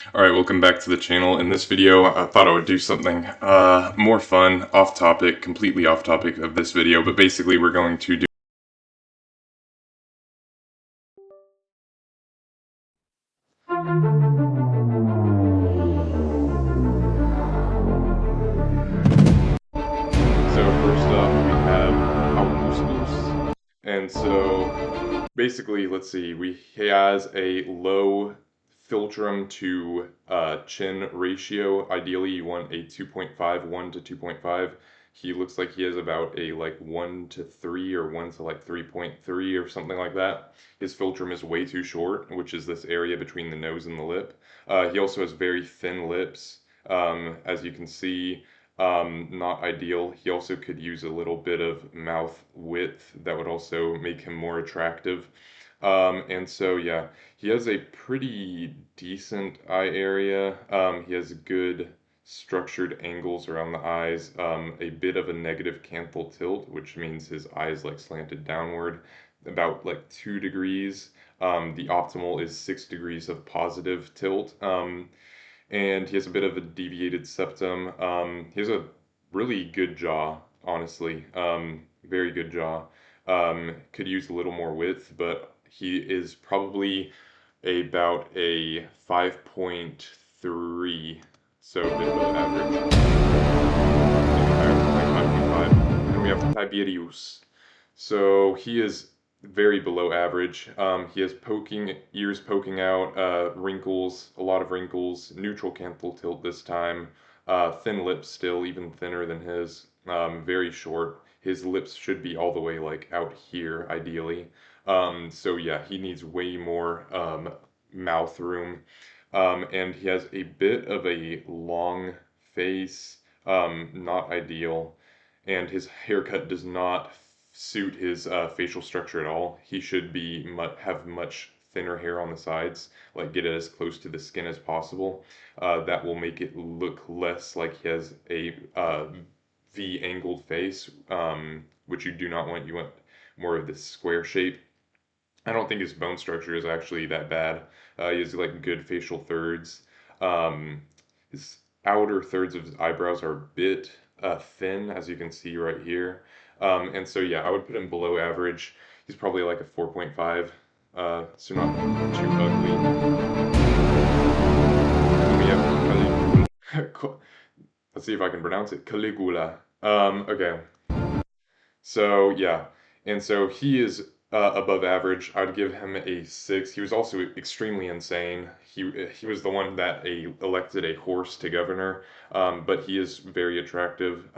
Alright, welcome back to the channel. In this video, I thought I would do something more fun, off topic, completely off topic of this video, but basically we're going to do So first up we have Augustus. And so basically, let's see, he has a low philtrum to chin ratio. Ideally you want a 2.5, 1 to 2.5. He looks like he has about a 1 to 3 or 1 to 3.3 or something like that. His philtrum is way too short, which is this area between the nose and the lip. He also has very thin lips, as you can see. Not ideal. He also could use a little bit of mouth width that would also make him more attractive. And so, yeah, he has a pretty decent eye area. He has good structured angles around the eyes, a bit of a negative canthal tilt, which means his eyes slanted downward about 2 degrees. The optimal is 6 degrees of positive tilt. And he has a bit of a deviated septum. He has a really good jaw, honestly. Very good jaw. Could use a little more width, but he is probably about a 5.3, so a bit above average. Like 5.5. And we have Tiberius. So he is very below average. He has ears poking out, wrinkles, a lot of wrinkles, neutral canthal tilt this time, thin lips still, even thinner than his, very short. His lips should be all the way out here, ideally. So yeah, he needs way more mouth room. And he has a bit of a long face, not ideal. And his haircut does not suit his facial structure at all. He should have much thinner hair on the sides, get it as close to the skin as possible. That will make it look less like he has a V-angled face, which you do not want. You want more of this square shape. I don't think his bone structure is actually that bad. He has good facial thirds. His outer thirds of his eyebrows are a bit thin, as you can see right here. And so yeah, I would put him below average. He's probably like a 4.5, so not too ugly. And we have let's see if I can pronounce it. Caligula. Okay. So yeah, and so he is above average. I'd give him a 6. He was also extremely insane. He was the one that elected a horse to governor, but he is very attractive.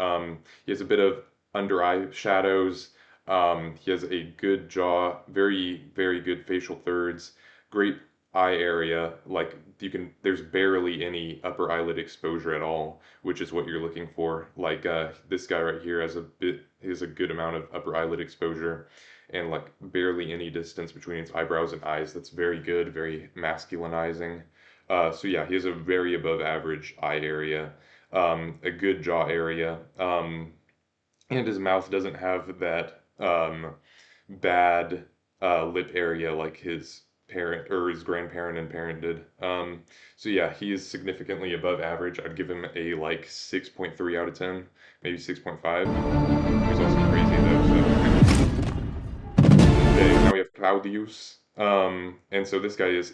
He has a bit of under eye shadows. He has a good jaw, very very good facial thirds, great eye area. There's barely any upper eyelid exposure at all, which is what you're looking for. This guy right here has a good amount of upper eyelid exposure, and barely any distance between his eyebrows and eyes. That's very good, very masculinizing. So yeah, he has a very above average eye area, a good jaw area, and his mouth doesn't have that bad lip area like his parent or his grandparent and parent did. So yeah, he is significantly above average. I'd give him a 6.3 out of 10, maybe 6.5. He's also crazy though, so. Okay, now we have Claudius. And so this guy is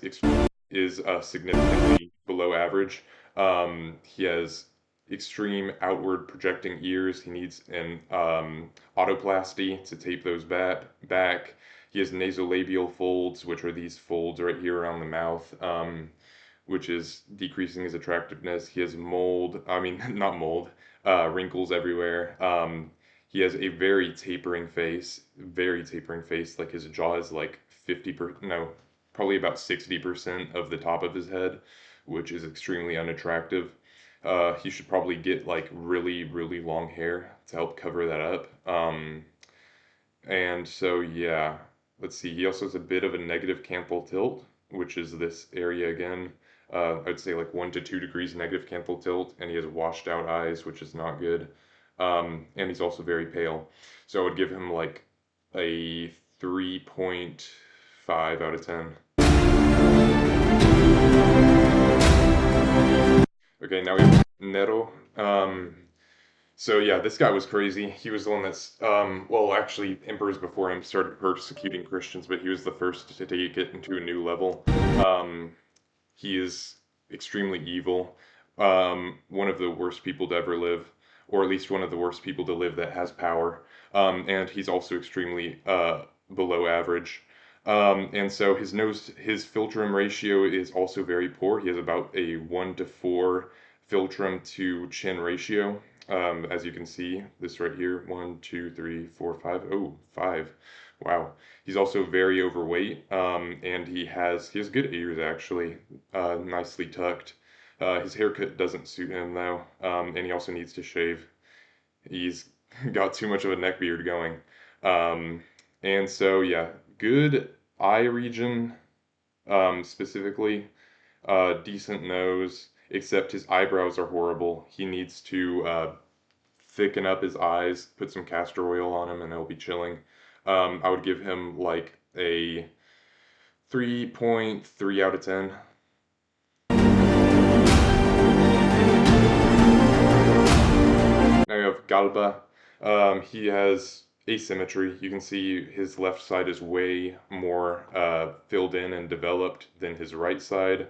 significantly below average. He has extreme outward projecting ears. He needs an autoplasty to tape those back. He has nasolabial folds, which are these folds right here around the mouth, which is decreasing his attractiveness. He has not mold, wrinkles everywhere. He has a very tapering face. Like his jaw is 50%, no, probably about 60% of the top of his head, which is extremely unattractive. He should probably get really, really long hair to help cover that up. And so yeah, let's see. He also has a bit of a negative canthal tilt, which is this area again. I'd say 1 to 2 degrees negative canthal tilt, and he has washed out eyes, which is not good. And he's also very pale. So I would give him a 3.5 out of 10. now we have Nero. So yeah, this guy was crazy. He was the one that's, well, actually, emperors before him started persecuting Christians, but he was the first to take it into a new level. Um, he is extremely evil. One of the worst people to ever live, or at least one of the worst people to live that has power. And he's also extremely below average. And so his philtrum ratio is also very poor. He has about a 1 to 4 philtrum to chin ratio. As you can see, this right here, 1, 2, 3, 4, 5. Oh, 5. Wow. He's also very overweight, and he has good ears actually, nicely tucked. His haircut doesn't suit him though, and he also needs to shave. He's got too much of a neck beard going. Um, and so yeah, good eye region, specifically, decent nose, except his eyebrows are horrible. He needs to thicken up his eyes, put some castor oil on him, and it'll be chilling. I would give him like a 3.3 out of 10. Now you have Galba. He has asymmetry. You can see his left side is way more filled in and developed than his right side,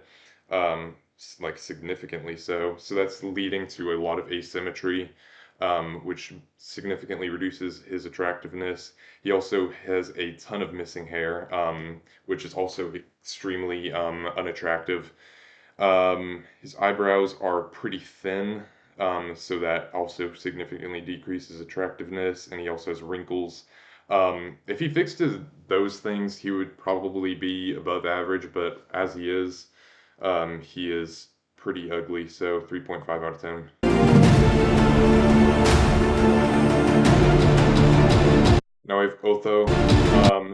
like significantly so. So that's leading to a lot of asymmetry, which significantly reduces his attractiveness. He also has a ton of missing hair, which is also extremely unattractive. His eyebrows are pretty thin, so that also significantly decreases attractiveness, and he also has wrinkles. If he fixed those things, he would probably be above average, but as he is pretty ugly, so 3.5 out of 10. Now we have Otho.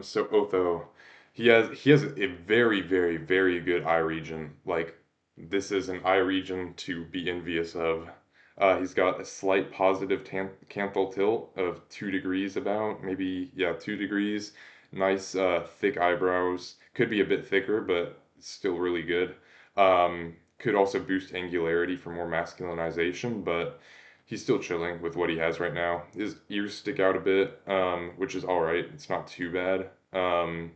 So Otho, he has a very, very, very good eye region. Like this is an eye region to be envious of. He's got a slight positive canthal tilt of 2 degrees about, maybe, yeah, 2 degrees. Nice thick eyebrows. Could be a bit thicker, but still really good. Could also boost angularity for more masculinization, but he's still chilling with what he has right now. His ears stick out a bit, which is all right. It's not too bad. I'm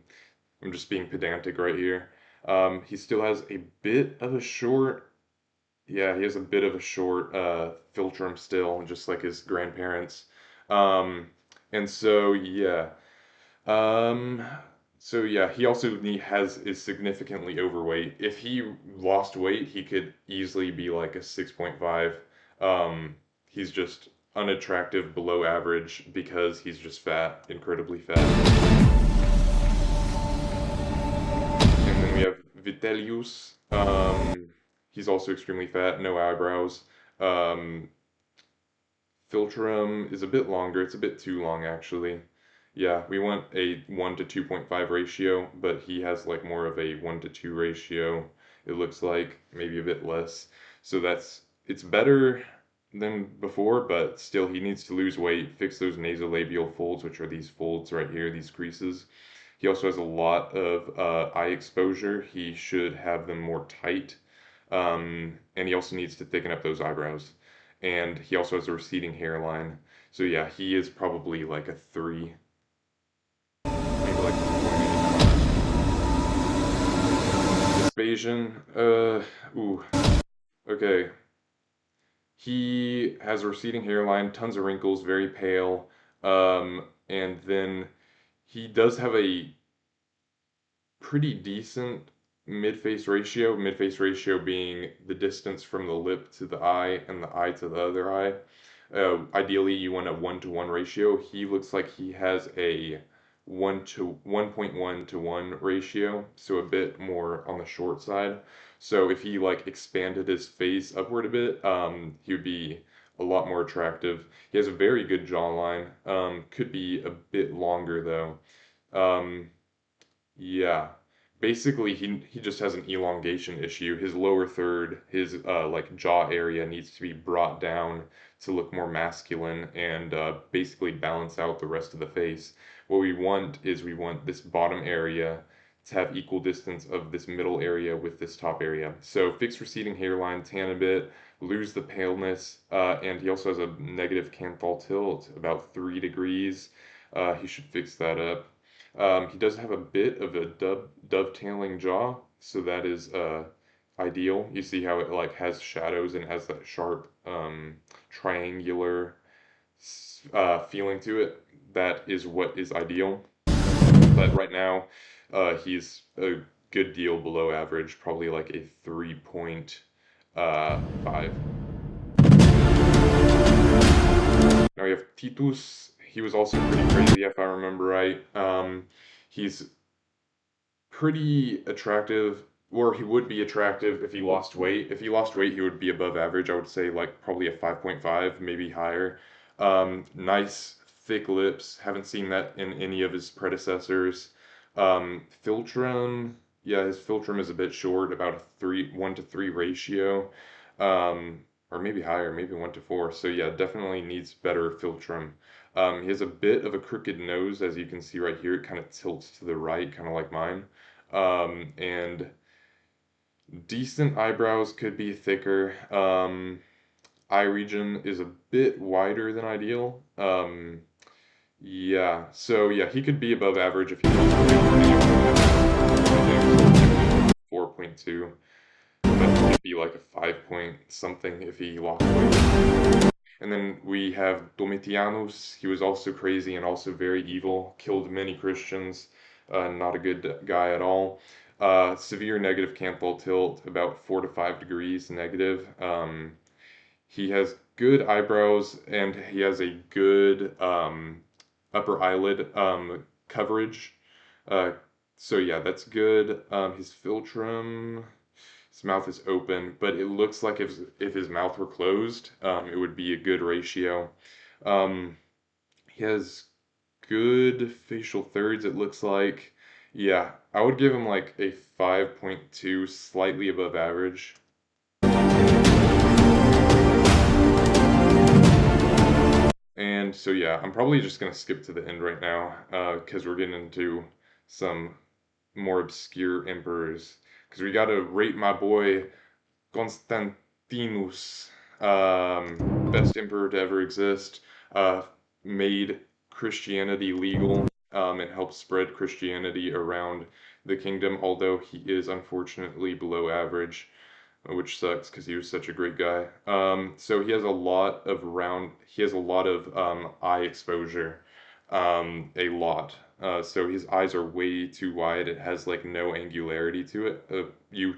just being pedantic right here. He still has a bit of a short, yeah, he has a bit of a short philtrum still, just like his grandparents. Um, and so yeah, um, so yeah, he also is significantly overweight. If he lost weight, he could easily be like a 6.5. He's just unattractive, below average because he's just fat, incredibly fat. And then we have Vitellius. He's also extremely fat, no eyebrows. Um, Philtrum is a bit longer. It's a bit too long, actually. Yeah, we want a 1 to 2.5 ratio, but he has like more of a 1 to 2 ratio. It looks like maybe a bit less. So it's better than before, but still he needs to lose weight, fix those nasolabial folds, which are these folds right here, these creases. He also has a lot of eye exposure. He should have them more tight. And he also needs to thicken up those eyebrows. And he also has a receding hairline. So yeah, he is probably like a 3, maybe like 2.8. Vespasian, ooh, okay. He has a receding hairline, tons of wrinkles, very pale. And then he does have a pretty decent mid face ratio being the distance from the lip to the eye and the eye to the other eye. Ideally, you want a 1 to 1 ratio. He looks like he has a 1.1 to 1 ratio, so a bit more on the short side. So if he like expanded his face upward a bit, he would be a lot more attractive. He has a very good jawline. Could be a bit longer though. Um, yeah. Basically, he just has an elongation issue. His lower third, his like jaw area needs to be brought down to look more masculine and basically balance out the rest of the face. What we want is we want this bottom area to have equal distance of this middle area with this top area. So fix receding hairline, tan a bit, lose the paleness, and he also has a negative canthal tilt, about 3 degrees. He should fix that up. He does have a bit of a dovetailing jaw, so that is ideal. You see how it like has shadows and has that sharp triangular feeling to it. That is what is ideal. But right now, he's a good deal below average, probably like a 3.5. Now we have Titus. He was also pretty crazy, if I remember right. He's pretty attractive, or he would be attractive if he lost weight. If he lost weight, he would be above average. I would say like probably a 5.5, maybe higher. Nice thick lips. Haven't seen that in any of his predecessors. Philtrum, yeah, his philtrum is a bit short, about a 1 to 3 ratio. Or maybe higher, maybe 1 to 4. So yeah, definitely needs better philtrum. He has a bit of a crooked nose, as you can see right here. It kind of tilts to the right, kind of like mine. And decent eyebrows, could be thicker. Eye region is a bit wider than ideal. Yeah, so yeah, he could be above average if he lost weight. 4.2, but he could be like a 5 point something if he lost weight. And then we have Domitianus. He was also crazy and also very evil, killed many Christians, not a good guy at all. Severe negative canthal tilt, about 4 to 5 degrees negative. He has good eyebrows and he has a good upper eyelid coverage. Uh, so yeah, that's good. His philtrum, his mouth is open, but it looks like if his mouth were closed, it would be a good ratio. He has good facial thirds, it looks like. Yeah, I would give him like a 5.2, slightly above average. And so yeah, I'm probably just gonna skip to the end right now, because we're getting into some more obscure emperors. Because we gotta rate my boy Constantinus, best emperor to ever exist, made Christianity legal, and helped spread Christianity around the kingdom, although he is unfortunately below average, which sucks because he was such a great guy. So he has a lot of eye exposure, a lot. So his eyes are way too wide. It has like no angularity to it. You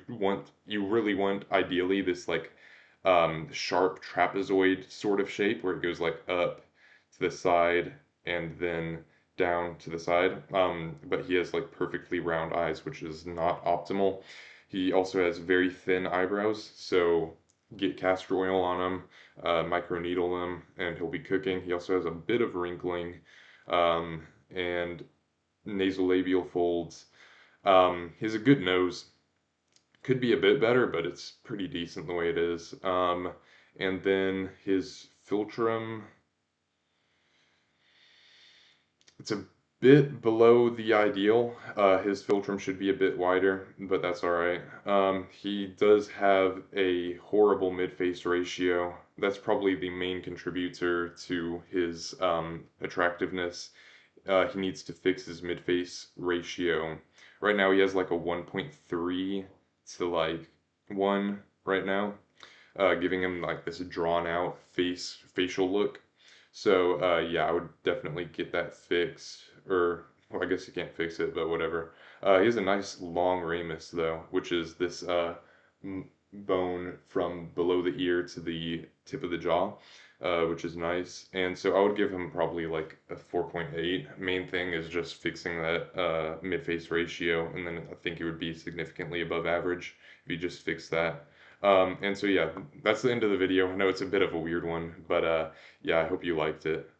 really want ideally this like sharp trapezoid sort of shape where it goes like up to the side and then down to the side. But he has like perfectly round eyes, which is not optimal. He also has very thin eyebrows, so get castor oil on him, microneedle them, and he'll be cooking. He also has a bit of wrinkling, and nasolabial folds. He has a good nose. Could be a bit better, but it's pretty decent the way it is. And then his philtrum, it's a bit below the ideal. His philtrum should be a bit wider, but that's all right. He does have a horrible mid-face ratio. That's probably the main contributor to his attractiveness. He needs to fix his mid-face ratio. Right now he has like a 1.3 to like 1 right now, giving him like this drawn out facial look. So yeah, I would definitely get that fixed. Or well, I guess you can't fix it, but whatever. He has a nice long ramus though, which is this bone from below the ear to the tip of the jaw, which is nice. And so I would give him probably like a 4.8. Main thing is just fixing that mid-face ratio, and then I think it would be significantly above average if you just fix that. And so yeah, that's the end of the video. I know it's a bit of a weird one, but yeah, I hope you liked it.